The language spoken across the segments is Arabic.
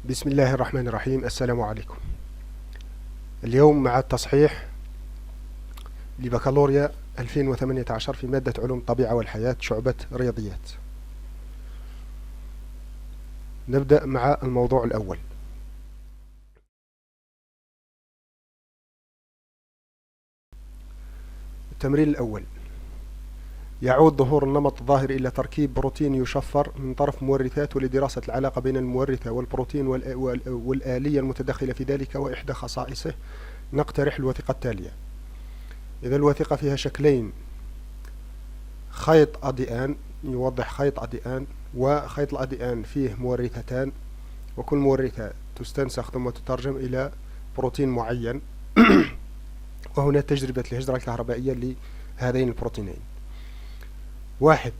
بسم الله الرحمن الرحيم. السلام عليكم. اليوم مع التصحيح لبكالوريا 2018 في مادة علوم الطبيعة والحياة شعبة رياضيات. نبدأ مع الموضوع الأول. التمرين الأول: يعود ظهور النمط الظاهري إلى تركيب بروتين يشفر من طرف مورثات ولدراسة العلاقة بين المورثة والبروتين والآلية المتدخلة في ذلك وإحدى خصائصه نقترح الوثيقة التالية. إذا الوثيقة فيها شكلين: خيط أدي يوضح خيط أدي، وخيط الأدي فيه مورثتان، وكل مورثة تستنسخ ثم تترجم إلى بروتين معين. وهنا تجربة الهجرة الكهربائية لهذين البروتينين. 1.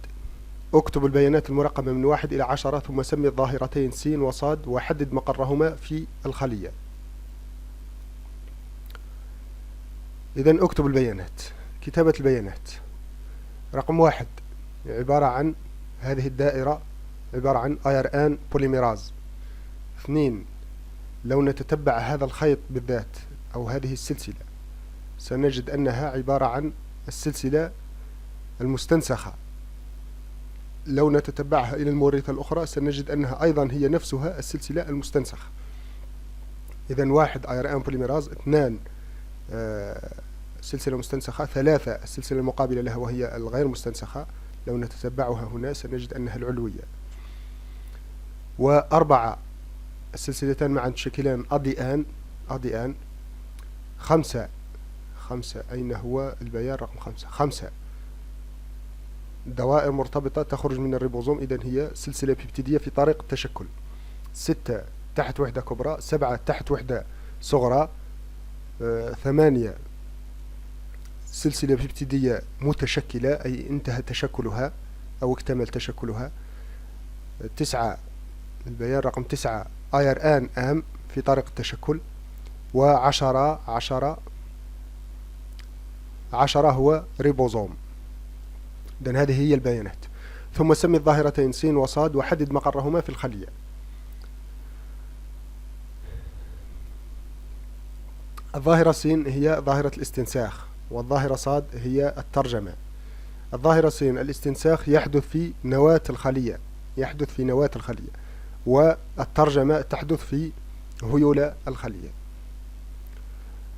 اكتب البيانات المرقمة من 1 إلى 10 ثم سمي الظاهرتين س وصاد وحدد مقرهما في الخلية. إذن اكتب البيانات. كتابة البيانات: رقم 1 عبارة عن هذه الدائرة عبارة عن ايران بوليميراز. 2. لو نتتبع هذا الخيط بالذات أو هذه السلسلة سنجد أنها عبارة عن السلسلة المستنسخة. لو نتتبعها إلى المورثة الأخرى سنجد أنها أيضا هي نفسها السلسلة المستنسخة. إذن 1 ايران بوليميراز، 2 سلسلة مستنسخة، 3 السلسلة المقابلة لها وهي الغير مستنسخة. لو نتتبعها هنا سنجد أنها العلوية. 4 السلسلتان معا تشكلان أديان. 5 أين هو البيان رقم 5 دوائر مرتبطة تخرج من الريبوزوم، إذن هي سلسلة بيبتيدية في طريق التشكل. 6 تحت وحدة كبرى، 7 تحت وحدة صغرى، 8 سلسلة بيبتيدية متشكلة أي انتهى تشكلها أو اكتمل تشكلها. 9 البيان رقم 9 ايران ام في طريق التشكل. و10 هو ريبوزوم. إذن هذه هي البيانات. ثم سمي الظاهرتين س وصاد وحدد مقرهما في الخلية. الظاهرة س هي ظاهرة الاستنساخ، والظاهرة صاد هي الترجمة. الظاهرة س الاستنساخ يحدث في نواة الخلية، والترجمة تحدث في هيول الخلية.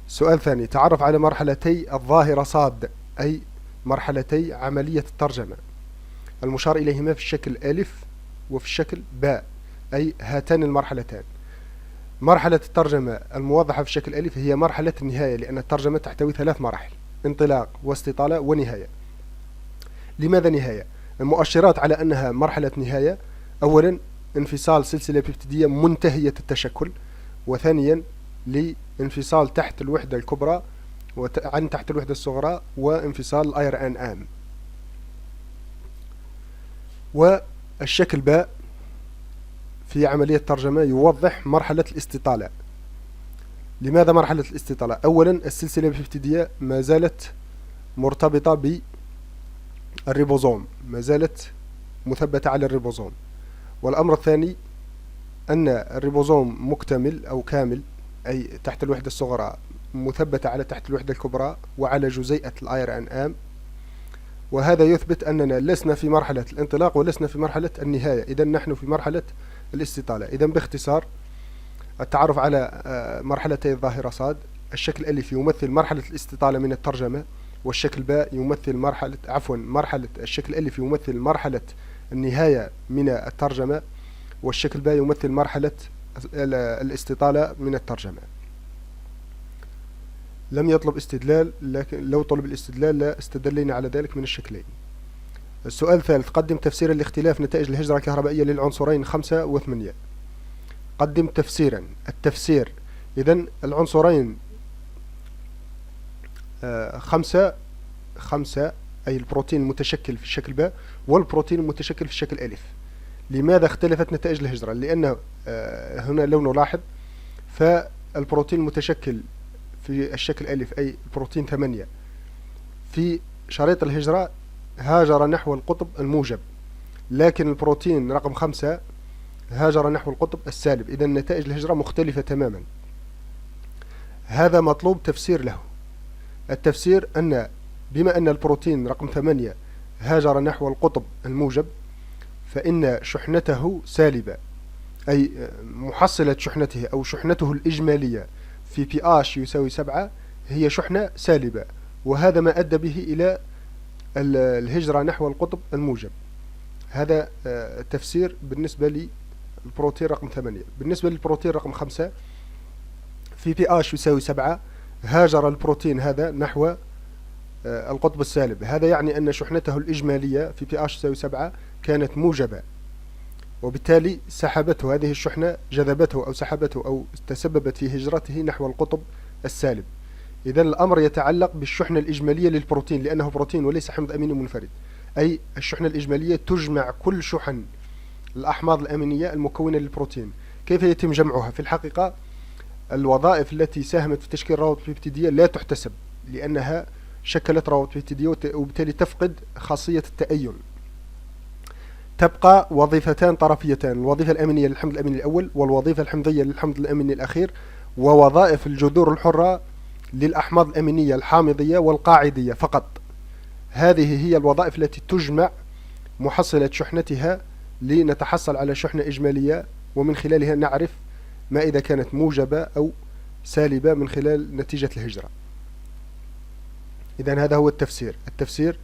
سؤال ثاني: تعرف على مرحلتي الظاهرة صاد أي مرحلتي عملية الترجمة المشار إليهما في الشكل ألف وفي الشكل باء، أي هاتان المرحلتان. مرحلة الترجمة الموضحة في الشكل ألف هي مرحلة النهاية، لأن الترجمة تحتوي 3 مراحل: انطلاق واستطالة ونهاية. لماذا نهاية؟ المؤشرات على أنها مرحلة نهاية: أولا انفصال سلسلة بيبتيدية منتهية التشكل، وثانيا لانفصال تحت الوحدة الكبرى عن تحت الوحدة الصغرى، وانفصال الايران ام. والشكل باء في عملية الترجمة يوضح مرحلة الاستطالة. لماذا مرحلة الاستطالة؟ أولا السلسلة البيبتيدية ما زالت مرتبطة بالريبوزوم، ما زالت مثبتة على الريبوزوم. والأمر الثاني أن الريبوزوم مكتمل أو كامل، أي تحت الوحدة الصغرى مثبتة على تحت الوحدة الكبرى وعلى جزيئة الايران ام. وهذا يثبت أننا لسنا في مرحلة الانطلاق ولسنا في مرحلة النهاية، إذن نحن في مرحلة الاستطالة. إذن باختصار التعرف على مرحلتي الظاهرة صاد: الشكل ألف يمثل مرحلة الاستطالة من الترجمة، والشكل باء يمثل مرحلة الشكل ألف يمثل مرحلة النهاية من الترجمة، والشكل باء يمثل مرحلة الاستطالة من الترجمة. لم يطلب استدلال، لكن لو طلب الاستدلال لا استدلينا على ذلك من الشكلين. السؤال الثالث: قدم تفسيرا لاختلاف نتائج الهجرة الكهربائية للعنصرين 5 و8. قدم تفسيرا. التفسير: إذن العنصرين 5 أي البروتين المتشكل في الشكل باء والبروتين المتشكل في الشكل ألف. لماذا اختلفت نتائج الهجرة؟ لأن هنا لو نلاحظ فالبروتين المتشكل في الشكل ألف أي البروتين 8 في شريط الهجرة هاجر نحو القطب الموجب، لكن البروتين رقم 5 هاجر نحو القطب السالب. إذا نتائج الهجرة مختلفة تماما. هذا مطلوب تفسير له. التفسير أن بما أن البروتين رقم 8 هاجر نحو القطب الموجب، فإن شحنته سالبة، أي محصلة شحنته أو شحنته الإجمالية في pH يساوي 7 هي شحنة سالبة، وهذا ما أدى به إلى الهجرة نحو القطب الموجب. هذا التفسير بالنسبة للبروتين رقم 8. بالنسبة للبروتين رقم 5 في pH يساوي 7 هاجر البروتين هذا نحو القطب السالب. هذا يعني أن شحنته الإجمالية في pH يساوي 7 كانت موجبة، وبالتالي سحبته هذه الشحنة، جذبته أو سحبته أو تسببت في هجرته نحو القطب السالب. إذن الأمر يتعلق بالشحنة الإجمالية للبروتين، لأنه بروتين وليس حمض أميني منفرد، أي الشحنة الإجمالية تجمع كل شحن الأحماض الأمينية المكونة للبروتين. كيف يتم جمعها؟ في الحقيقة الوظائف التي ساهمت في تشكيل روابط بيبتيدية لا تحتسب، لأنها شكلت روابط بيبتيدية وبالتالي تفقد خاصية التأين. تبقى وظيفتان طرفيتان، الوظيفة الأمينية للحمض الأميني الأول والوظيفة الحمضية للحمض الأميني الأخير، ووظائف الجذور الحرة للأحماض الأمينية الحامضية والقاعدية فقط. هذه هي الوظائف التي تجمع محصلة شحنتها لنتحصل على شحنة إجمالية، ومن خلالها نعرف ما إذا كانت موجبة أو سالبة من خلال نتيجة الهجرة. إذن هذا هو التفسير. التفسير: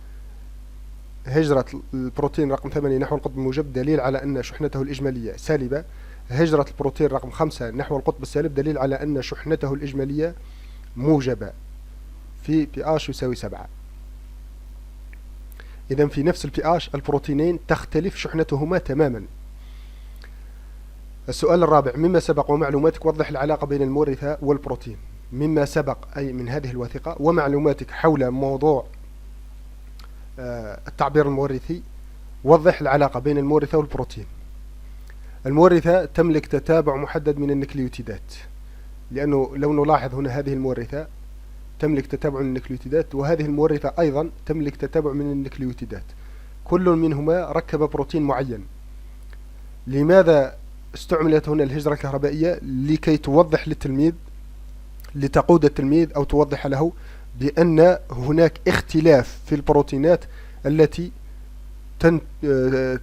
هجرة البروتين رقم 8 نحو القطب الموجب دليل على أن شحنته الإجمالية سالبة. هجرة البروتين رقم 5 نحو القطب السالب دليل على أن شحنته الإجمالية موجبة في pH يساوي 7. إذن في نفس pH البروتينين تختلف شحنتهما تماما. السؤال الرابع: مما سبق ومعلوماتك وضح العلاقة بين المورثة والبروتين. مما سبق أي من هذه الوثيقة، ومعلوماتك حول موضوع التعبير المورثي، وضح العلاقة بين المورثة والبروتين. المورثة تملك تتابع محدد من النكليوتيدات، لأنه لو نلاحظ هنا هذه المورثة تملك تتابع من النكليوتيدات، وهذه المورثة أيضا تملك تتابع من النكليوتيدات، كل منهما ركب بروتين معين. لماذا استعملت هنا الهجرة الكهربائية؟ لكي توضح للتلميذ، لتقود التلميذ أو توضح له بأن هناك اختلاف في البروتينات التي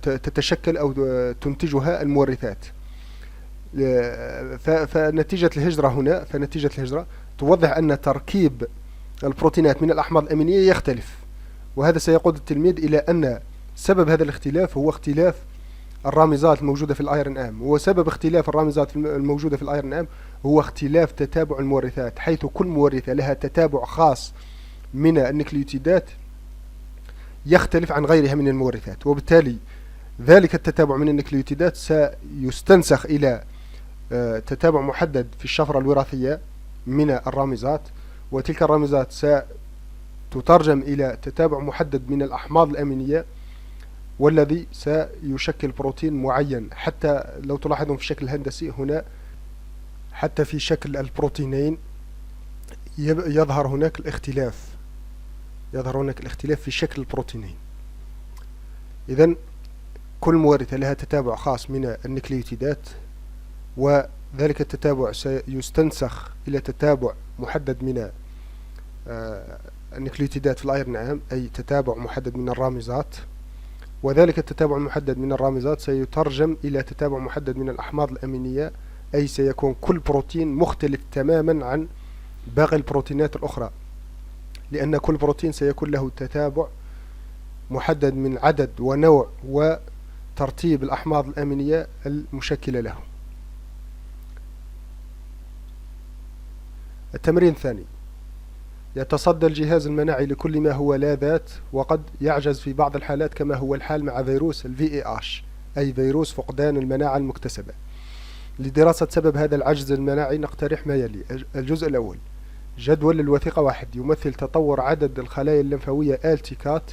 تتشكل أو تنتجها المورثات. فنتيجة الهجرة توضح أن تركيب البروتينات من الأحماض الأمينية يختلف، وهذا سيقود التلميذ إلى أن سبب هذا الاختلاف هو اختلاف الرامزات الموجودة في الأيرن آم، وسبب اختلاف الرامزات الموجودة في الأيرن آم هو اختلاف تتابع المورثات، حيث كل مورثة لها تتابع خاص من النكليوتيدات يختلف عن غيرها من المورثات، وبالتالي ذلك التتابع من النكليوتيدات سيستنسخ إلى تتابع محدد في الشفرة الوراثية من الرامزات، وتلك الرامزات ستترجم إلى تتابع محدد من الأحماض الأمينية، والذي سيشكل بروتين معين. حتى لو تلاحظون في الشكل الهندسي هنا، حتى في شكل البروتينين يظهر هناك الاختلاف في شكل البروتينين. إذن كل مورثة لها تتابع خاص من النكليوتيدات، وذلك التتابع سيستنسخ إلى تتابع محدد من النكليوتيدات في الأيرن آم، أي تتابع محدد من الرامزات، وذلك التتابع المحدد من الرامزات سيترجم إلى تتابع محدد من الأحماض الأمينية، أي سيكون كل بروتين مختلف تماما عن باقي البروتينات الأخرى، لأن كل بروتين سيكون له تتابع محدد من عدد ونوع وترتيب الأحماض الأمينية المشكلة له. التمرين الثاني: يتصدى الجهاز المناعي لكل ما هو لا ذات، وقد يعجز في بعض الحالات كما هو الحال مع فيروس VIH، أي فيروس فقدان المناعة المكتسبة. لدراسة سبب هذا العجز المناعي نقترح ما يلي. الجزء الأول: جدول الوثيقة 1 يمثل تطور عدد الخلايا الليمفاوية التيكات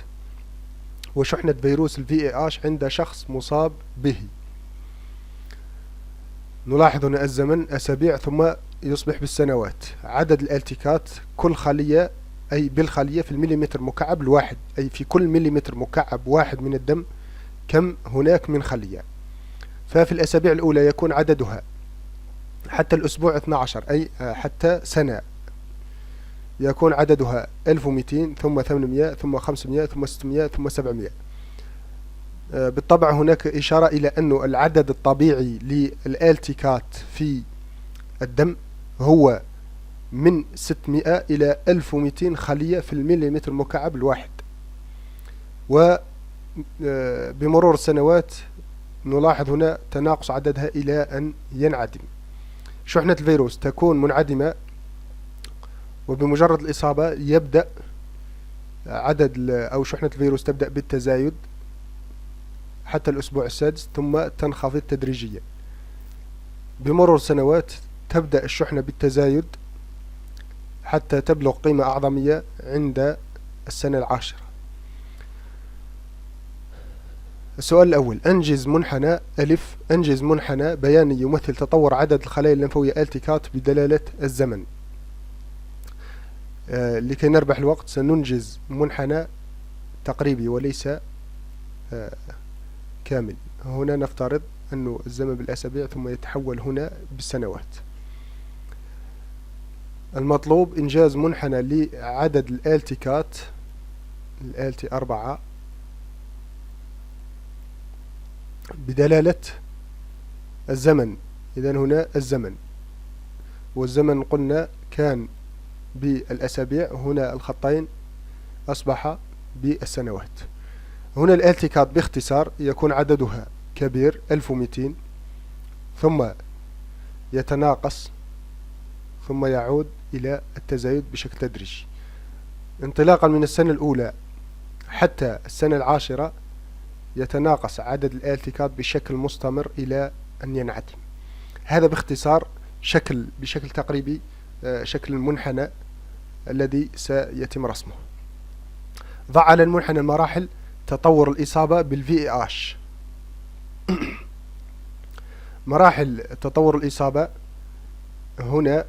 وشحنة فيروس VIH عند شخص مصاب به. نلاحظ هنا الزمن أسابيع ثم يصبح بالسنوات. عدد الالتيكات كل خلية، أي بالخلية في المليمتر مكعب الواحد، أي في كل مليمتر مكعب واحد من الدم كم هناك من خلية. ففي الأسابيع الأولى يكون عددها حتى الأسبوع 12 أي حتى سنة يكون عددها 1200 ثم 800 ثم 500 ثم 600 ثم 700. بالطبع هناك إشارة إلى أن العدد الطبيعي للالتكات في الدم هو من 600 إلى 1200 خلية في المليمتر مكعب الواحد. وبمرور السنوات نلاحظ هنا تناقص عددها إلى أن ينعدم. شحنة الفيروس تكون منعدمة، وبمجرد الإصابة يبدأ أو شحنة الفيروس تبدأ بالتزايد حتى الأسبوع السادس ثم تنخفض تدريجيا. بمرور السنوات تبدأ الشحنة بالتزايد حتى تبلغ قيمة أعظمية عند السنة العاشرة. السؤال الأول: أنجز منحنى بياني يمثل تطور عدد الخلايا الليمفاوية التكات بدلالة الزمن. لكي نربح الوقت سننجز منحنى تقريبي وليس كامل. هنا نفترض أن الزمن بالأسابيع ثم يتحول هنا بالسنوات. المطلوب إنجاز منحنى لعدد الالتكات الالتي 4 بدلالة الزمن. إذن هنا الزمن، والزمن قلنا كان بالأسابيع، هنا الخطين أصبح بالسنوات. هنا الالتكات باختصار يكون عددها كبير 1200 ثم يتناقص ثم يعود إلى التزايد بشكل تدريجي. انطلاقا من السنة الأولى حتى السنة العاشرة يتناقص عدد الالتكات بشكل مستمر إلى أن ينعدم. هذا باختصار بشكل تقريبي شكل المنحنى الذي سيتم رسمه. ضع على المنحنى المراحل تطور الإصابة بالVIH. مراحل تطور الإصابة هنا،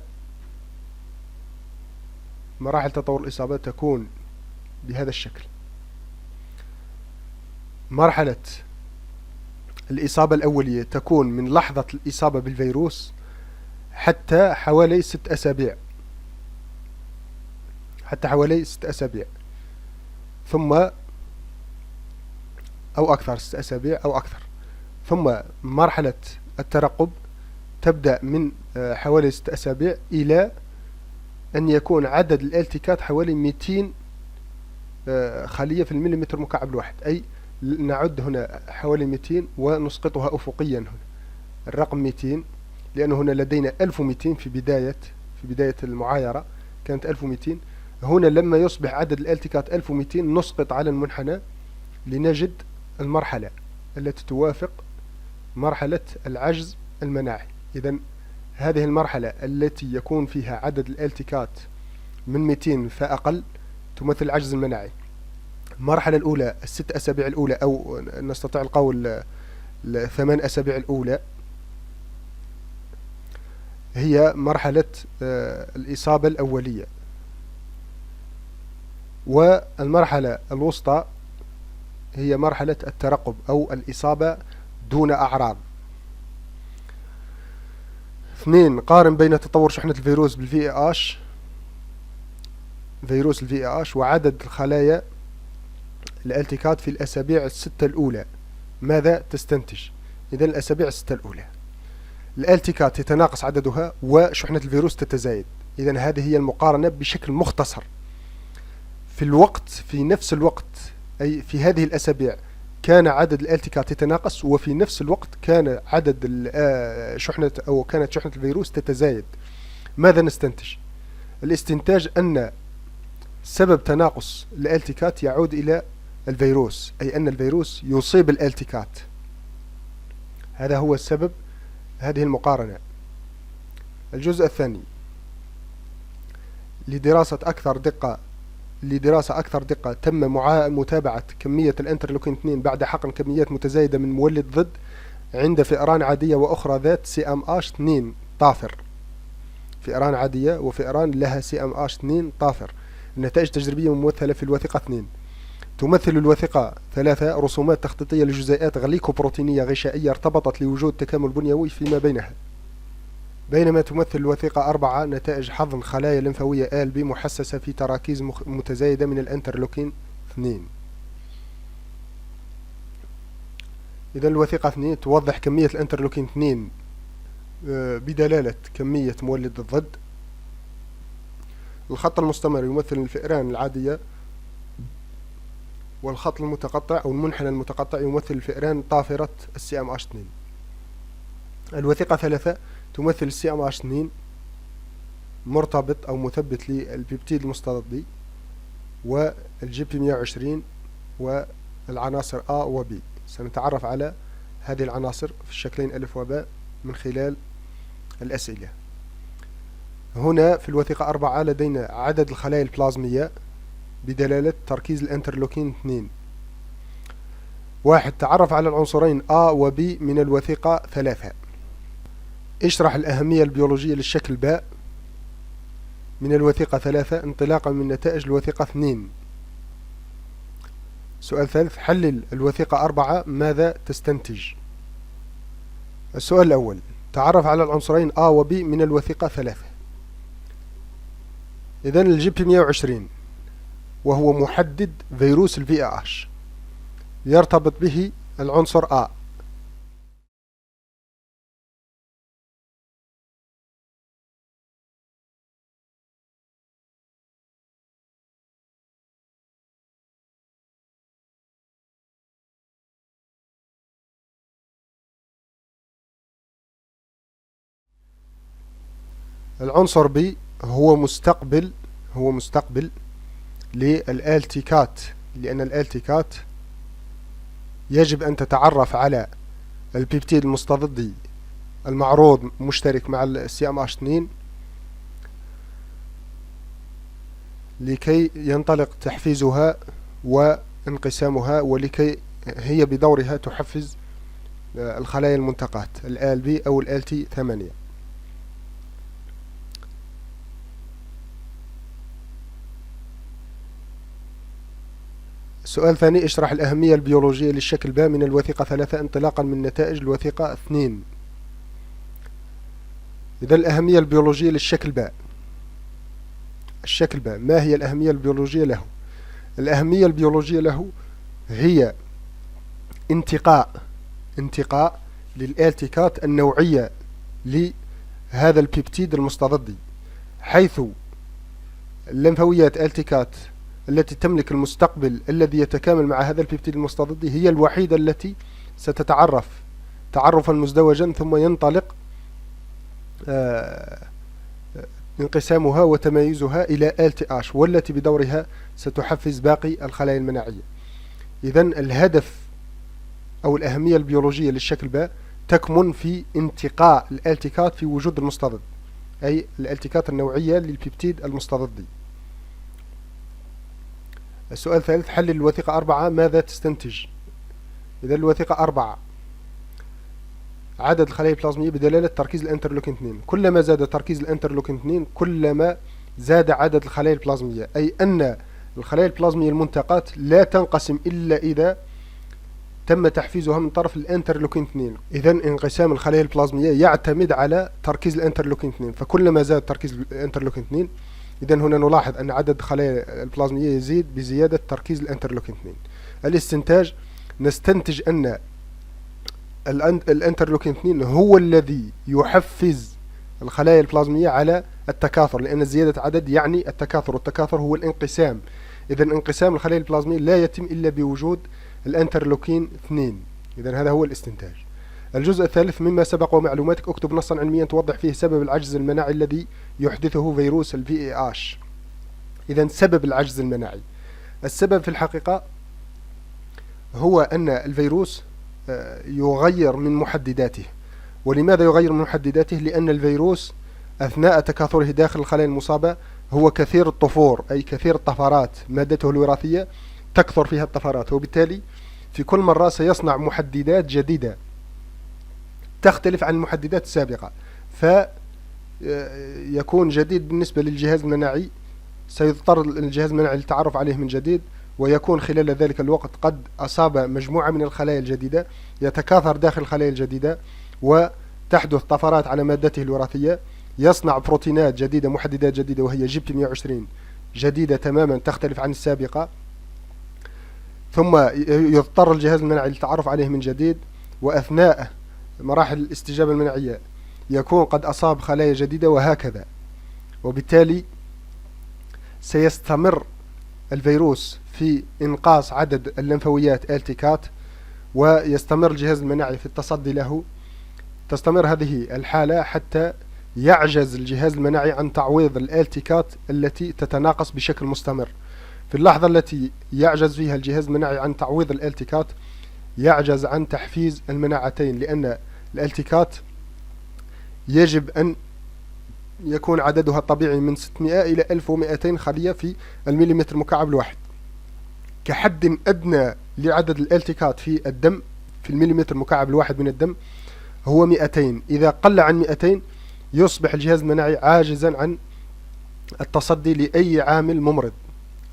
مراحل تطور الإصابة تكون بهذا الشكل. مرحلة الإصابة الأولية تكون من لحظة الإصابة بالفيروس حتى حوالي 6 أسابيع، ثم أو أكثر، 6 أسابيع أو أكثر. ثم مرحلة الترقب تبدأ من حوالي 6 أسابيع إلى أن يكون عدد الالتكات حوالي 200 خلية في المليمتر مكعب الواحد، أي نعد هنا حوالي 200 ونسقطها أفقيا هنا الرقم 200، لأنه هنا لدينا 1200 في بداية المعايرة كانت 1200. هنا لما يصبح عدد الالتكات 1200 نسقط على المنحنى لنجد المرحلة التي توافق مرحلة العجز المناعي. إذن هذه المرحلة التي يكون فيها عدد الالتكات من 200 فأقل تمثل العجز المناعي. المرحلة الأولى 6 أسابيع الأولى، أو نستطيع القول 8 أسابيع الأولى، هي مرحلة الإصابة الأولية. والمرحلة الوسطى هي مرحلة الترقب أو الإصابة دون أعراض. 2. قارن بين تطور شحنة الفيروس بالVIH، فيروس الVIH، وعدد الخلايا الالتكات في الأسابيع 6 الأولى. ماذا تستنتج؟ إذن الأسابيع 6 الأولى الالتكات يتناقص عددها وشحنة الفيروس تتزايد. إذن هذه هي المقارنة بشكل مختصر. في نفس الوقت أي في هذه الأسابيع كان عدد الالتكات يتناقص، وفي نفس الوقت كان كانت شحنة الفيروس تتزايد. ماذا نستنتج؟ الاستنتاج أن سبب تناقص الالتكات يعود إلى الفيروس، أي أن الفيروس يصيب الالتكات. هذا هو السبب هذه المقارنة. الجزء الثاني: لدراسة أكثر دقة تم متابعة كمية الانترلوكين 2 بعد حقن كميات متزايدة من مولد ضد عند فئران عادية وأخرى ذات CMH2 طافر. فئران عادية وفئران لها CMH2 طافر. النتائج التجريبية ممثلة في الوثيقة 2. تمثل الوثيقة 3 رسومات تخطيطية لجزيئات غليكوبروتينية غشائية ارتبطت لوجود تكامل بنيوي فيما بينها، بينما تمثل الوثيقة 4 نتائج حضن خلايا لمفاوية آل بي محسسة في تراكيز متزايدة من الانترلوكين 2. إذا الوثيقة 2 توضح كمية الانترلوكين 2 بدلالة كمية مولد الضد. الخط المستمر يمثل الفئران العادية، والخط المتقطع أو المنحنى المتقطع يمثل الفئران طافرة CMH2. الوثيقة 3 تمثل CMH2 مرتبط أو مثبت للبيبتيد المستضدي والجي بي 120 والعناصر A و B. سنتعرف على هذه العناصر في الشكلين ألف وباء من خلال الأسئلة. هنا في الوثيقة 4 لدينا عدد الخلايا البلازمية بدلالة تركيز الانترلوكين 2. 1. تعرف على العنصرين A و B من الوثيقة 3. اشرح الأهمية البيولوجية للشكل باء من الوثيقة 3 انطلاقا من نتائج الوثيقة 2. سؤال ثالث، حلل الوثيقة 4 ماذا تستنتج؟ السؤال الأول، تعرف على العنصرين A و B من الوثيقة 3. إذن الجي بي 120 وهو محدد فيروس ال VIH يرتبط به العنصر A. العنصر B هو مستقبل للالتيكات، لأن الالتيكات يجب أن تتعرف على البيبتيد المستضدي المعروض مشترك مع CMH2 لكي ينطلق تحفيزها وانقسامها، ولكي هي بدورها تحفز الخلايا المنتقاة الALB أو الLT8. السؤال الثاني، اشرح الأهمية البيولوجية للشكل باء من الوثيقة 3 انطلاقا من نتائج الوثيقة 2. إذا الأهمية البيولوجية للشكل باء، الشكل باء ما هي الأهمية البيولوجية له؟ الأهمية البيولوجية له هي انتقاء للالتكات النوعية لهذا البيبتيد المستضدي، حيث اللمفاويات التكات التي تملك المستقبل الذي يتكامل مع هذا البيبتيد المستضدي هي الوحيدة التي ستتعرف تعرفا مزدوجا ثم ينطلق انقسامها وتمايزها إلى LTH، والتي بدورها ستحفز باقي الخلايا المناعية. إذن الهدف أو الأهمية البيولوجية للشكل باء تكمن في انتقاء الالتكات في وجود المستضد، أي الالتكات النوعية للبيبتيد المستضدي. السؤال الثالث، حلل الوثيقة 4 ماذا تستنتج؟ إذا الوثيقة 4 عدد الخلايا البلازمية بدلالة تركيز الانترلوكين 2. كلما زاد تركيز الانترلوكين 2 كلما زاد عدد الخلايا البلازمية، أي أن الخلايا البلازمية المنتقاة لا تنقسم إلا إذا تم تحفيزها من طرف الانترلوكين 2. إذا انقسام الخلايا البلازمية يعتمد على تركيز الانترلوكين 2، فكلما زاد تركيز الانترلوكين 2 إذا هنا نلاحظ أن عدد الخلايا البلازمية يزيد بزيادة تركيز الانترلوكين 2. الاستنتاج، نستنتج أن الانترلوكين 2 هو الذي يحفز الخلايا البلازمية على التكاثر، لأن زيادة عدد يعني التكاثر، والتكاثر هو الانقسام. إذا انقسام الخلايا البلازمية لا يتم إلا بوجود الانترلوكين 2. إذا هذا هو الاستنتاج. الجزء الثالث، مما سبق ومعلوماتك اكتب نصا علميا توضح فيه سبب العجز المناعي الذي يحدثه فيروس ال VIH. إذا سبب العجز المناعي، السبب في الحقيقة هو أن الفيروس يغير من محدداته. ولماذا يغير من محدداته؟ لأن الفيروس أثناء تكاثره داخل الخلايا المصابة هو كثير الطفور، أي كثير الطفرات، مادته الوراثية تكثر فيها الطفرات، وبالتالي في كل مرة سيصنع محددات جديدة تختلف عن المحددات السابقة، فيكون جديد بالنسبة للجهاز المناعي، سيضطر الجهاز المناعي للتعرف عليه من جديد، ويكون خلال ذلك الوقت قد أصاب مجموعة من الخلايا الجديدة، يتكاثر داخل الخلايا الجديدة وتحدث طفرات على مادته الوراثية، يصنع بروتينات جديدة، محددات جديدة وهي جبت 120 جديدة تماما تختلف عن السابقة، ثم يضطر الجهاز المناعي للتعرف عليه من جديد، وأثناء مراحل الاستجابة المناعية يكون قد أصاب خلايا جديدة، وهكذا. وبالتالي سيستمر الفيروس في إنقاص عدد اللمفاويات التيكات، ويستمر الجهاز المناعي في التصدي له. تستمر هذه الحالة حتى يعجز الجهاز المناعي عن تعويض الالتيكات التي تتناقص بشكل مستمر. في اللحظة التي يعجز فيها الجهاز المناعي عن تعويض الالتيكات يعجز عن تحفيز المناعتين، لأن الالتيكات يجب أن يكون عددها الطبيعي من 600 إلى 1200 خلية في المليمتر المكعب الواحد، كحد أدنى لعدد الالتيكات في الدم في المليمتر المكعب الواحد من الدم هو 200. إذا قل عن 200 يصبح الجهاز المناعي عاجزا عن التصدي لأي عامل ممرض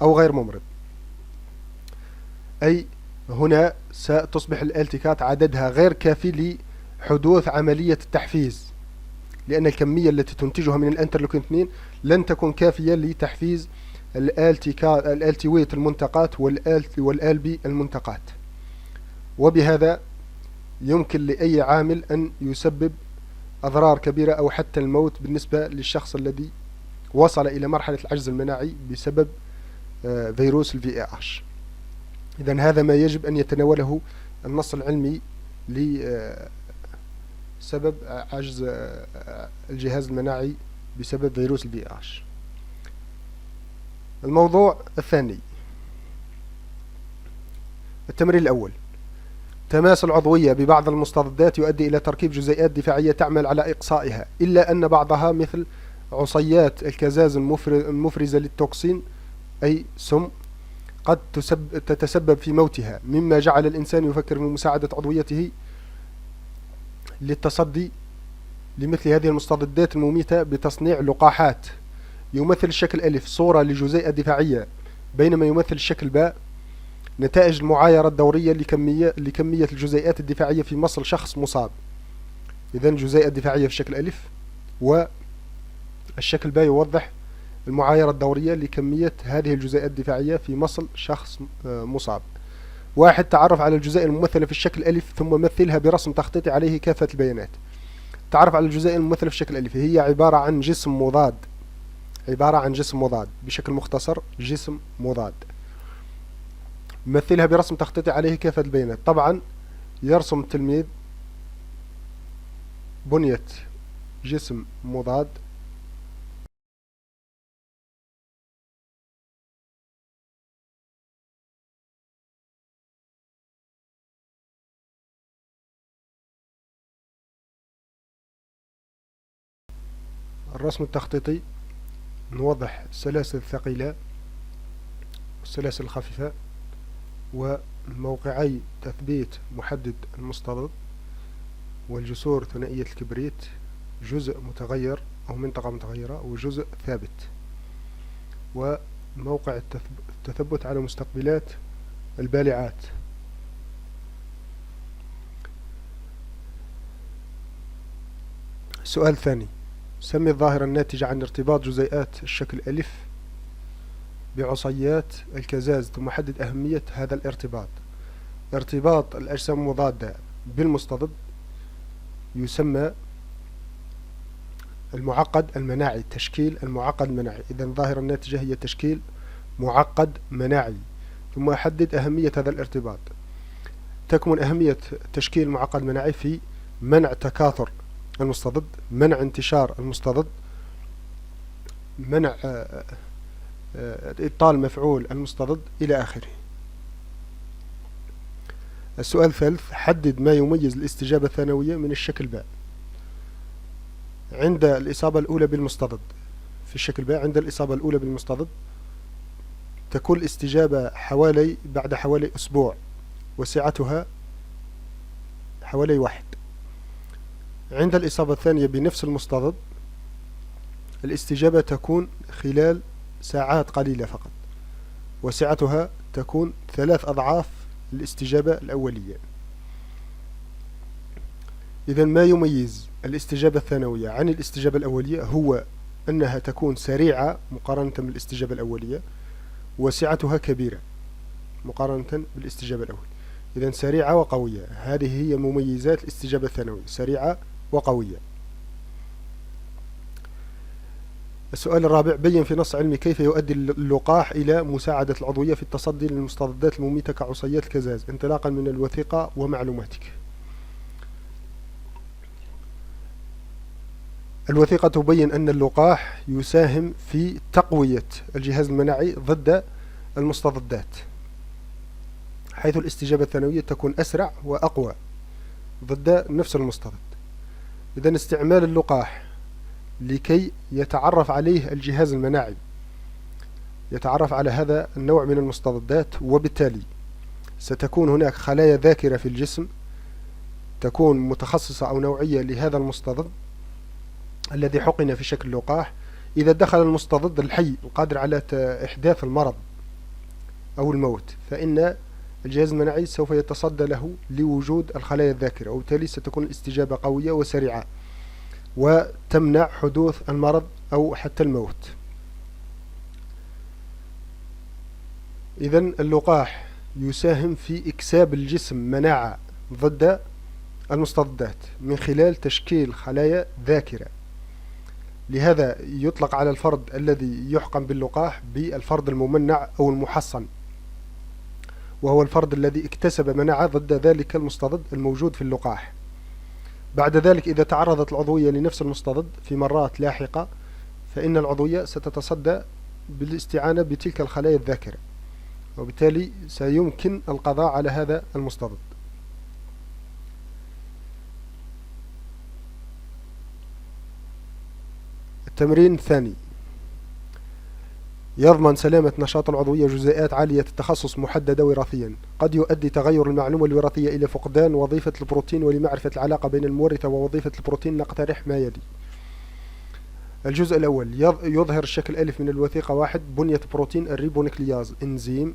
أو غير ممرض، أي هنا ستصبح الالتيكات عددها غير كافي لحدوث عملية التحفيز، لأن الكمية التي تنتجها من الانترلوكين 2 لن تكون كافية لتحفيز الالتيويت المنتقات والالبي المنتقات، وبهذا يمكن لأي عامل أن يسبب أضرار كبيرة أو حتى الموت بالنسبة للشخص الذي وصل إلى مرحلة العجز المناعي بسبب فيروس VIH. إذن هذا ما يجب أن يتناوله النص العلمي لسبب عجز الجهاز المناعي بسبب فيروس VIH. الموضوع الثاني، التمرين الأول: تماس العضوية ببعض المستضدات يؤدي إلى تركيب جزيئات دفاعية تعمل على إقصائها، إلا أن بعضها مثل عصيات الكزاز المفرزة للتوكسين أي سم قد تتسبب في موتها، مما جعل الإنسان يفكر في مساعدة عضويته للتصدي لمثل هذه المستضدات المميتة بتصنيع لقاحات يمثل الشكل ألف صورة لجزيئة دفاعية، بينما يمثل الشكل باء نتائج المعايرة الدورية لكمية الجزيئات الدفاعية في مصل شخص مصاب. إذن جزيئة دفاعية في الشكل ألف، والشكل باء يوضح المعايرة الدورية لكمية هذه الجزيئات الدفاعية في مصل شخص مصاب. واحد: تعرف على الجزيئة الممثلة في الشكل ألف ثم مثلها برسم تخطيطي عليه كافة البيانات. تعرف على الجزيئة الممثلة في الشكل ألف، هي عبارة عن جسم مضاد، بشكل مختصر جسم مضاد. مثلها برسم تخطيطي عليه كافة البيانات. طبعا يرسم التلميذ بنية جسم مضاد الرسم التخطيطي نوضح السلاسل الثقيلة والسلاسل الخفيفة وموقعي تثبيت محدد المستضد والجسور ثنائية الكبريت، جزء متغير أو منطقة متغيرة وجزء ثابت، وموقع التثبت على مستقبلات البالعات. السؤال الثاني: سمي الظاهرة الناتجة عن ارتباط جزيئات الشكل ألف بعصيات الكزاز ثم حدد أهمية هذا الارتباط. ارتباط الأجسام المضادة بالمستضد يسمى المعقد المناعي، تشكيل المعقد المناعي. إذا الظاهرة الناتجة هي تشكيل معقد مناعي. ثم أحدد أهمية هذا الارتباط. تكمن أهمية تشكيل المعقد المناعي في منع تكاثر المستضد، منع انتشار المستضد، منع إبطال مفعول المستضد إلى آخره. السؤال الثالث: حدد ما يميز الاستجابة الثانوية من الشكل باء. عند الإصابة الأولى بالمستضد في الشكل باء، عند الإصابة الأولى بالمستضد تكون الاستجابة بعد حوالي أسبوع، وسعتها حوالي 1. عند الإصابة الثانية بنفس المستضد الاستجابة تكون خلال ساعات قليلة فقط، وسعتها تكون 3 أضعاف الاستجابة الأولية. إذا ما يميز الاستجابة الثانوية عن الاستجابة الأولية هو أنها تكون سريعة مقارنة بالاستجابة الأولية، وسعتها كبيرة مقارنة بالاستجابة الأولية. إذا سريعة وقوية، هذه هي مميزات الاستجابة الثانوية، سريعة وقوية. السؤال الرابع: بين في نص علمي كيف يؤدي اللقاح إلى مساعدة العضوية في التصدي للمستضدات المميتة كعصيات الكزاز انطلاقا من الوثيقة ومعلوماتك. الوثيقة تبين أن اللقاح يساهم في تقوية الجهاز المناعي ضد المستضدات، حيث الاستجابة الثانوية تكون أسرع وأقوى ضد نفس المستضد. إذن استعمال اللقاح لكي يتعرف عليه الجهاز المناعي، يتعرف على هذا النوع من المستضدات، وبالتالي ستكون هناك خلايا ذاكرة في الجسم تكون متخصصة أو نوعية لهذا المستضد الذي حقن في شكل لقاح. إذا دخل المستضد الحي القادر على إحداث المرض أو الموت، فإن الجهاز المناعي سوف يتصدى له لوجود الخلايا الذاكرة، وبالتالي ستكون الاستجابة قوية وسريعة وتمنع حدوث المرض أو حتى الموت. إذن اللقاح يساهم في إكساب الجسم مناعة ضد المستضدات من خلال تشكيل خلايا ذاكرة. لهذا يطلق على الفرد الذي يحقن باللقاح بالفرد الممنع أو المحصن، وهو الفرد الذي اكتسب مناعة ضد ذلك المستضد الموجود في اللقاح. بعد ذلك إذا تعرضت العضوية لنفس المستضد في مرات لاحقة، فإن العضوية ستتصدى بالاستعانة بتلك الخلايا الذاكرة، وبالتالي سيمكن القضاء على هذا المستضد. التمرين الثاني: يضمن سلامة نشاط العضوية جزيئات عالية التخصص محددة وراثيا. قد يؤدي تغير المعلومة الوراثية إلى فقدان وظيفة البروتين، ولمعرفة العلاقة بين المورثة ووظيفة البروتين نقترح ما يلي. الجزء الأول: يظهر الشكل ألف من الوثيقة 1 بنية بروتين الريبونيكلياز إنزيم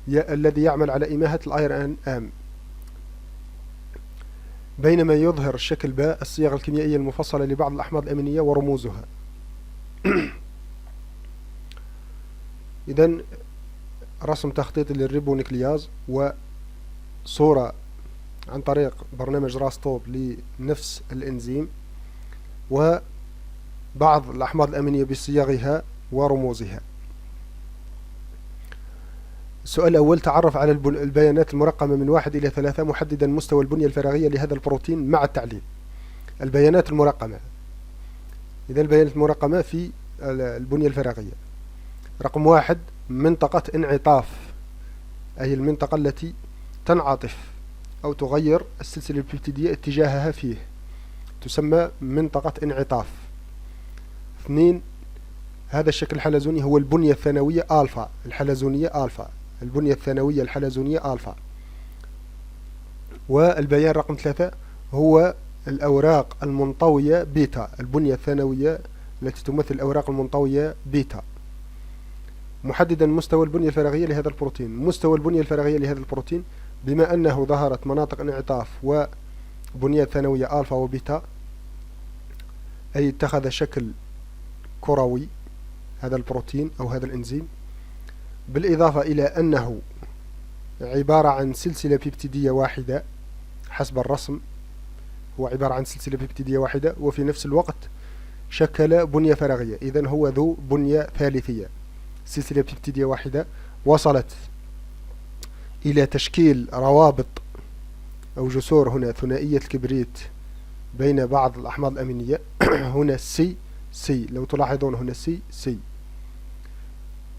الذي يعمل على إماهة الآير أن آم، بينما يظهر الشكل باء الصيغ الكيميائية المفصلة لبعض الأحماض الأمينية ورموزها. إذن رسم تخطيطي للريبونيكلياز وصورة عن طريق برنامج راستوب لنفس الإنزيم وبعض الأحماض الأمينية بصيغها ورموزها. السؤال الأول: تعرف على البيانات المرقمة من 1 إلى 3 محددا مستوى البنية الفراغية لهذا البروتين مع التعليل. البيانات المرقمة، إذا البيانات المرقمة في البنية الفراغية: رقم 1 منطقة انعطاف، أي المنطقة التي تنعطف أو تغير السلسلة البيبتيدية اتجاهها فيه تسمى منطقة انعطاف. 2 هذا الشكل الحلزوني هو البنية الثانوية ألفا، الحلزونية ألفا، البنية الثانوية الحلزونية ألفا. والبيان رقم 3 هو الأوراق المنطوية بيتا، البنية الثانوية التي تمثل الأوراق المنطوية بيتا. محددا مستوى البنية الفراغية لهذا البروتين. مستوى البنية الفراغية لهذا البروتين بما أنه ظهرت مناطق انعطاف وبنية ثانوية ألفا وبيتا، أي اتخذ شكل كروي هذا البروتين أو هذا الإنزيم، بالإضافة إلى أنه عبارة عن سلسلة بيبتيدية واحدة حسب الرسم، هو عبارة عن سلسلة بيبتيدية واحدة وفي نفس الوقت شكل بنية فراغية، إذن هو ذو بنية ثالثية. سلسلة بيبتيدية واحدة وصلت إلى تشكيل روابط أو جسور هنا ثنائية الكبريت بين بعض الأحماض الأمينية. هنا سي لو تلاحظون هنا سي.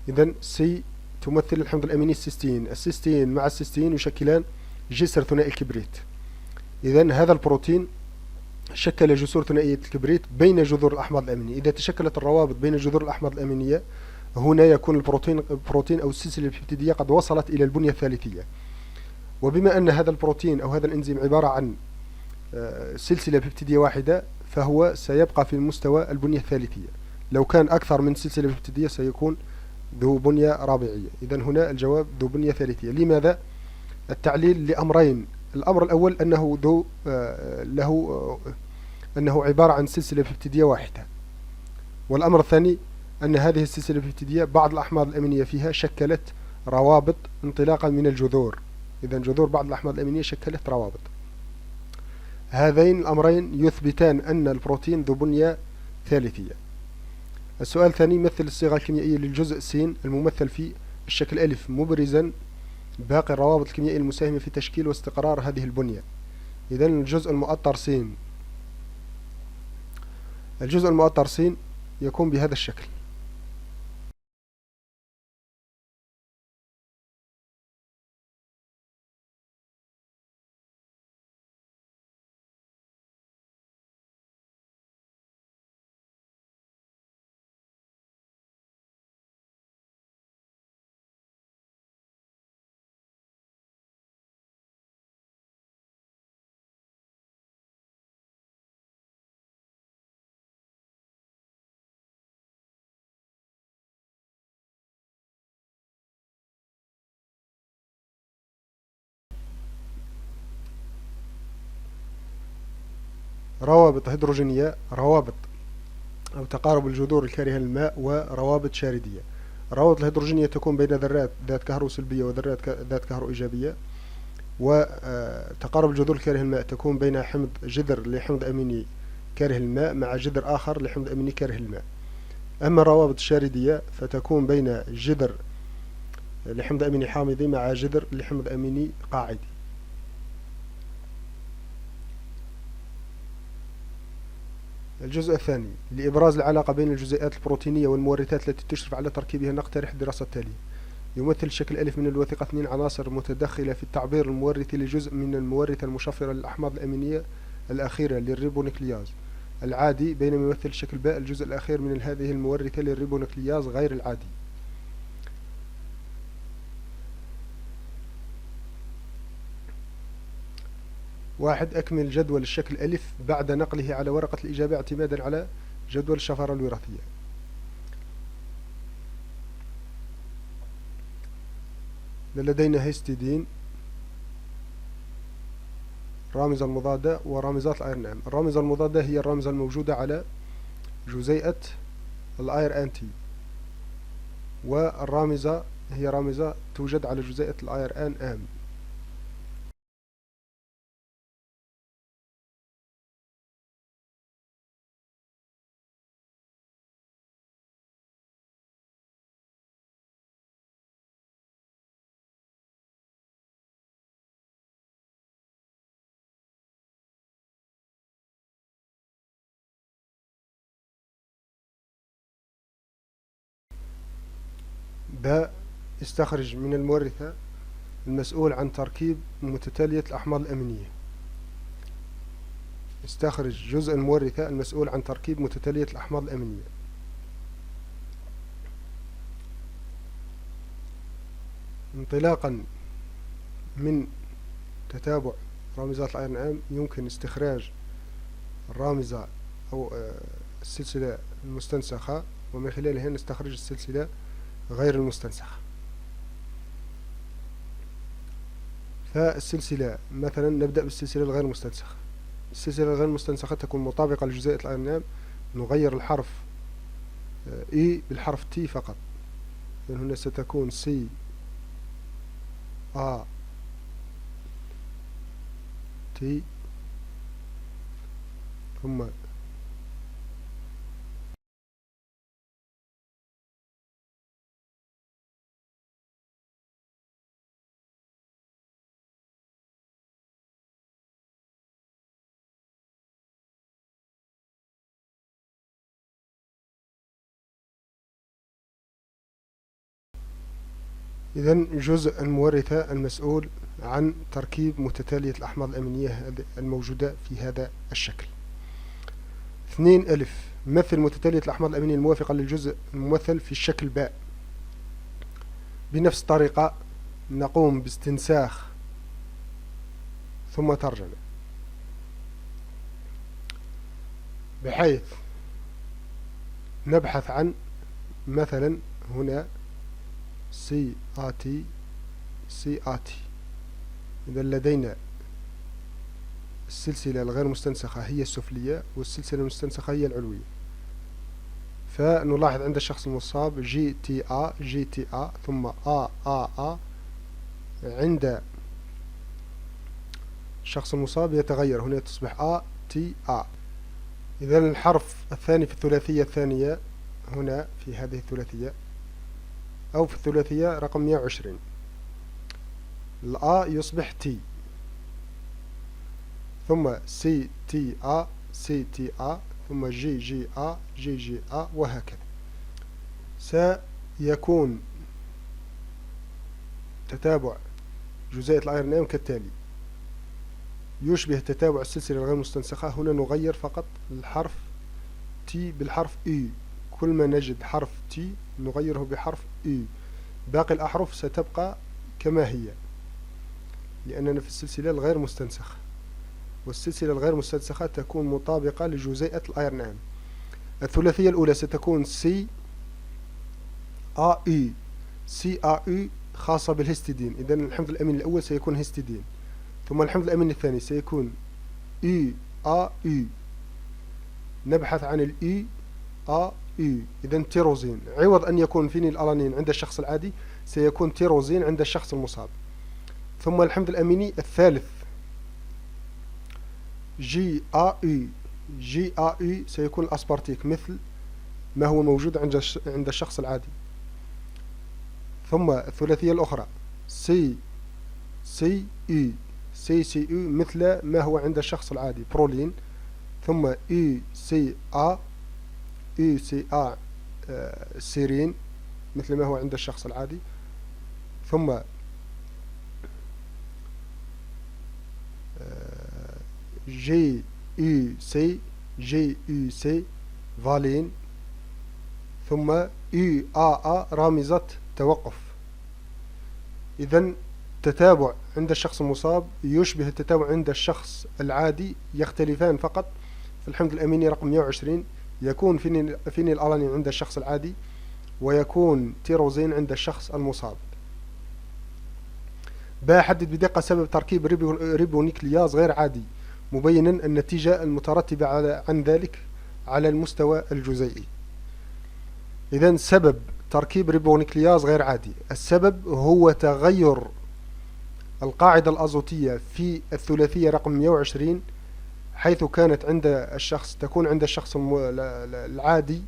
إذن سي تمثل الحمض الأميني السيستين، السيستين مع السيستين يشكلان جسر ثنائي الكبريت. إذن هذا البروتين شكل جسور ثنائية الكبريت بين جذور الأحماض الأمينية. إذا تشكلت الروابط بين جذور الأحماض الأمينية، هنا يكون البروتين أو السلسلة البيبتيدية قد وصلت إلى البنية الثالثية. وبما أن هذا البروتين أو هذا الإنزيم عبارة عن سلسلة بيبتيدية واحدة، فهو سيبقى في مستوى البنية الثالثية. لو كان أكثر من سلسلة بيبتيدية سيكون ذو بنية رابعية. إذن هنا الجواب ذو بنية ثالثية. لماذا؟ التعليل لأمرين. الأمر الأول أنه أنه عبارة عن سلسلة ببتدية واحدة. والأمر الثاني أن هذه السلسلة الببتدية بعض الأحماض الأمينية فيها شكلت روابط انطلاقا من الجذور. إذن جذور بعض الأحماض الأمينية شكلت روابط. هذين الأمرين يثبتان أن البروتين ذو بنية ثالثية. السؤال الثاني: مثل الصيغة الكيميائية للجزء س الممثل في الشكل ألف مبرزا باقي الروابط الكيميائية المساهمة في تشكيل واستقرار هذه البنية. إذن الجزء المؤطر س، الجزء المؤطر س يكون بهذا الشكل. روابط هيدروجينية، روابط أو تقارب الجذور الكارهة للماء، وروابط شاردية. الروابط الهيدروجينية تكون بين ذرات ذات كهرو سلبية وذرات ذات كهرو إيجابية. وتقارب الجذور الكارهة للماء تكون بين جذر لحمض أميني كاره للماء مع جذر آخر لحمض أميني كاره للماء. أما الروابط الشاردية فتكون بين جذر لحمض أميني حامضي مع جذر لحمض أميني قاعدي. الجزء الثاني: لإبراز العلاقة بين الجزيئات البروتينية والمورثات التي تشرف على تركيبها نقترح الدراسة التالية. يمثل الشكل ألف من الوثيقة 2 عناصر متدخلة في التعبير المورثي لجزء من المورثة المشفرة للأحماض الأمينية الأخيرة للريبونيكلياز العادي، بينما يمثل الشكل باء الجزء الأخير من هذه المورثة للريبونيكلياز غير العادي. واحد: أكمل جدول الشكل ألف بعد نقله على ورقة الإجابة اعتمادا على جدول الشفرة الوراثية. لدينا هيستidine، رامزة المضادة، ورامزات الأيرن أم. الرامزة المضادة هي الرامزة الموجودة على جزيئة الأير أنتي، والرامزة هي رامزة توجد على جزيئة الأير أن أم. باء: استخرج من المورثة المسؤول عن تركيب متتالية الأحماض الأمينية. استخرج جزء المورثة المسؤول عن تركيب متتالية الأحماض الأمينية. انطلاقا من تتابع رامزات الأيرن أم يمكن استخراج الرامزة أو السلسلة المستنسخة، ومن خلالها نستخرج السلسلة غير المستنسخة. فالسلسلة مثلا نبدأ بالسلسلة الغير مستنسخة. السلسلة الغير مستنسخة تكون مطابقة لجزيئة الأيرن أم، نغير الحرف E بالحرف T فقط. يعني هنا ستكون C A T ثم إذن جزء المورثة المسؤول عن تركيب متتالية الأحماض الأمينية الموجودة في هذا الشكل. 2 ألف: مثل متتالية الأحماض الأمينية الموافقة للجزء الممثل في الشكل باء. بنفس الطريقة نقوم باستنساخ ثم ترجمة، بحيث نبحث عن مثلا هنا CAT CAT. إذا لدينا السلسلة الغير مستنسخة هي السفلية والسلسلة المستنسخة هي العلوية. فنلاحظ عند الشخص المصاب GTA GTA ثم AAA. عند الشخص المصاب يتغير، هنا تصبح ATA. إذا الحرف الثاني في الثلاثية الثانية هنا في هذه الثلاثية أو في الثلاثية رقم 120 الآ يصبح تي، ثم CTA CTA ثم GGA GGA وهكذا. سيكون تتابع جزيئة الأيرون ام كالتالي، يشبه تتابع السلسلة الغير مستنسخة. هنا نغير فقط الحرف تي بالحرف اي، كل ما نجد حرف تي نغيره بحرف اي، باقي الأحرف ستبقى كما هي لأننا في السلسلة الغير مستنسخة، والسلسلة الغير مستنسخة تكون مطابقة لجزيئة الأيرون ام. الثلاثية الأولى ستكون سي اي خاصة بالهستidine. إذن الحمض الأميني الأول سيكون هستidine، ثم الحمض الأميني الثاني سيكون اي. نبحث عن الاي إذن تيروزين، عوض أن يكون فينيل ألانين عند الشخص العادي سيكون تيروزين عند الشخص المصاب. ثم الحمض الأميني الثالث GAE سيكون الأسبارتيك مثل ما هو موجود عند الشخص العادي. ثم الثلاثية الأخرى CCE مثل ما هو عند الشخص العادي برولين. ثم ECA سيرين مثل ما هو عند الشخص العادي. ثم GEC فالين. ثم EAA رامزة توقف. إذن التتابع عند الشخص المصاب يشبه التتابع عند الشخص العادي، يختلفان فقط في الحمض الأميني رقم 120 يكون فينيل ألانين عند الشخص العادي ويكون تيروزين عند الشخص المصاب. بحدد بدقة سبب تركيب ريبونيكلياز غير عادي، مبينا النتيجة المترتبة عن ذلك على المستوى الجزيئي. إذن سبب تركيب ريبونيكلياز غير عادي، السبب هو تغير القاعدة الأزوتية في الثلاثية رقم 120 حيث كانت تكون عند الشخص العادي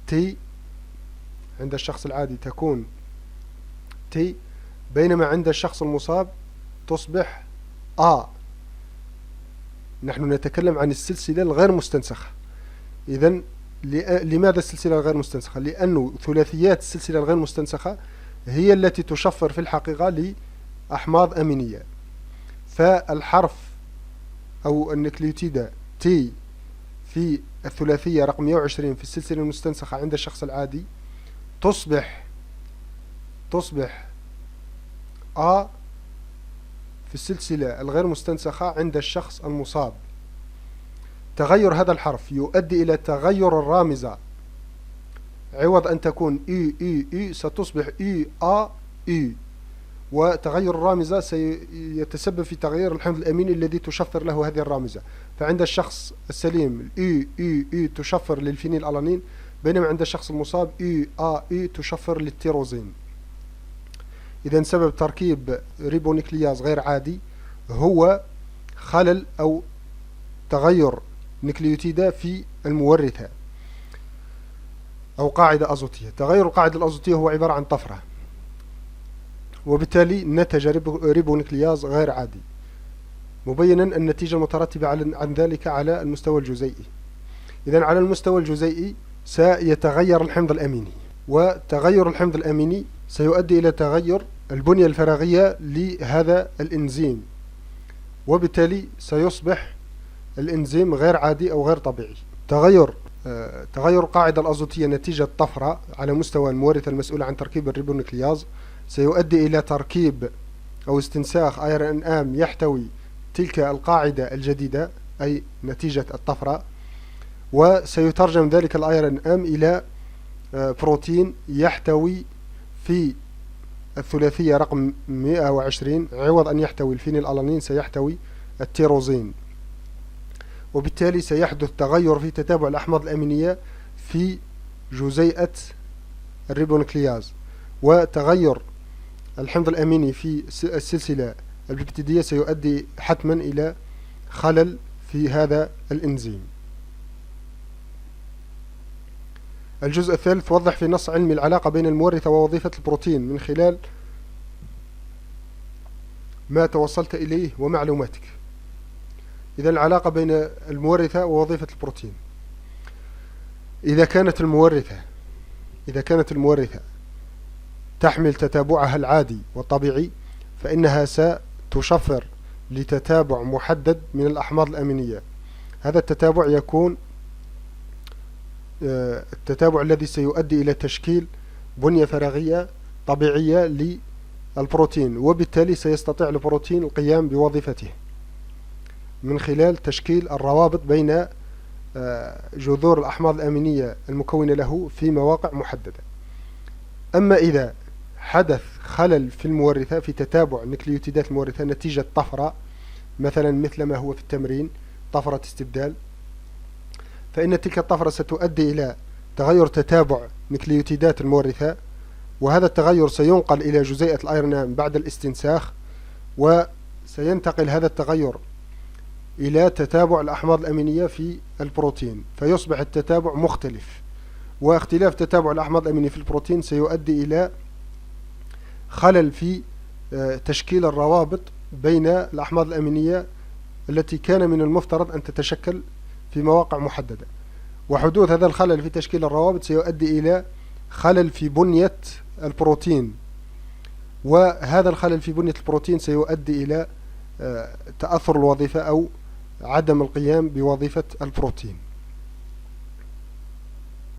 تي، عند الشخص العادي تكون تي، بينما عند الشخص المصاب تصبح نحن نتكلم عن السلسلة الغير مستنسخة. إذن لماذا السلسلة الغير مستنسخة؟ لأن ثلاثيات السلسلة الغير مستنسخة هي التي تشفر في الحقيقة لأحماض أمينية. فالحرف أو النكليوتيدة تي في الثلاثية رقم 120 في السلسلة المستنسخة عند الشخص العادي تصبح في السلسلة الغير مستنسخة عند الشخص المصاب. تغير هذا الحرف يؤدي إلى تغير الرامزة، عوض أن تكون إي ستصبح إي، وتغير الرامزة سيتسبب في تغيير الحمض الأميني الذي تشفر له هذه الرامزة. فعند الشخص السليم إي تشفر للفينيل ألانين، بينما عند الشخص المصاب إي تشفر للتيروزين. إذن سبب تركيب ريبونيكلياز غير عادي هو خلل أو تغير نكليوتيدة في المورثة أو قاعدة أزوتية. تغير القاعدة الأزوتية هو عبارة عن طفرة، وبالتالي نتج ريبونيكلياز غير عادي، مبينا النتيجة المترتبة عن ذلك على المستوى الجزيئي. إذن على المستوى الجزيئي سيتغير الحمض الأميني، وتغير الحمض الأميني سيؤدي إلى تغير البنية الفراغية لهذا الإنزيم، وبالتالي سيصبح الإنزيم غير عادي أو غير طبيعي. تغير القاعدة الأزوتية نتيجة طفرة على مستوى المورثة المسؤولة عن تركيب الريبونيكلياز سيؤدي إلى تركيب أو استنساخ ايرون ام يحتوي تلك القاعدة الجديدة، أي نتيجة الطفرة، وسيترجم ذلك الايرون ام إلى بروتين يحتوي في الثلاثية رقم 120 عوض أن يحتوي الفينيلألانين سيحتوي التيروزين، وبالتالي سيحدث تغير في تتابع الأحماض الأمينية في جزيئة الريبونوكلياز، وتغير الحمض الأميني في السلسلة البيبتيدية سيؤدي حتما إلى خلل في هذا الإنزيم. الجزء الثالث وضح في نص علمي العلاقة بين المورثة ووظيفة البروتين من خلال ما توصلت إليه ومعلوماتك. إذا العلاقة بين المورثة ووظيفة البروتين، إذا كانت المورثة تحمل تتابعها العادي والطبيعي فإنها ستشفر لتتابع محدد من الأحماض الأمينية. هذا التتابع يكون التتابع الذي سيؤدي إلى تشكيل بنية فراغية طبيعية للبروتين، وبالتالي سيستطيع البروتين القيام بوظيفته من خلال تشكيل الروابط بين جذور الأحماض الأمينية المكونة له في مواقع محددة. أما إذا حدث خلل في المورثة في تتابع نكليوتيدات المورثة نتيجة طفرة، مثلا مثل ما هو في التمرين طفرة استبدال، فإن تلك الطفرة ستؤدي إلى تغير تتابع نكليوتيدات المورثة، وهذا التغير سينقل إلى جزيئة الأيرنام بعد الاستنساخ، وسينتقل هذا التغير إلى تتابع الأحماض الأمينية في البروتين، فيصبح التتابع مختلف، واختلاف تتابع الأحماض الأمينية في البروتين سيؤدي إلى خلل في تشكيل الروابط بين الأحماض الأمينية التي كان من المفترض أن تتشكل في مواقع محددة، وحدوث هذا الخلل في تشكيل الروابط سيؤدي إلى خلل في بنية البروتين، وهذا الخلل في بنية البروتين سيؤدي إلى تأثر الوظيفة أو عدم القيام بوظيفة البروتين.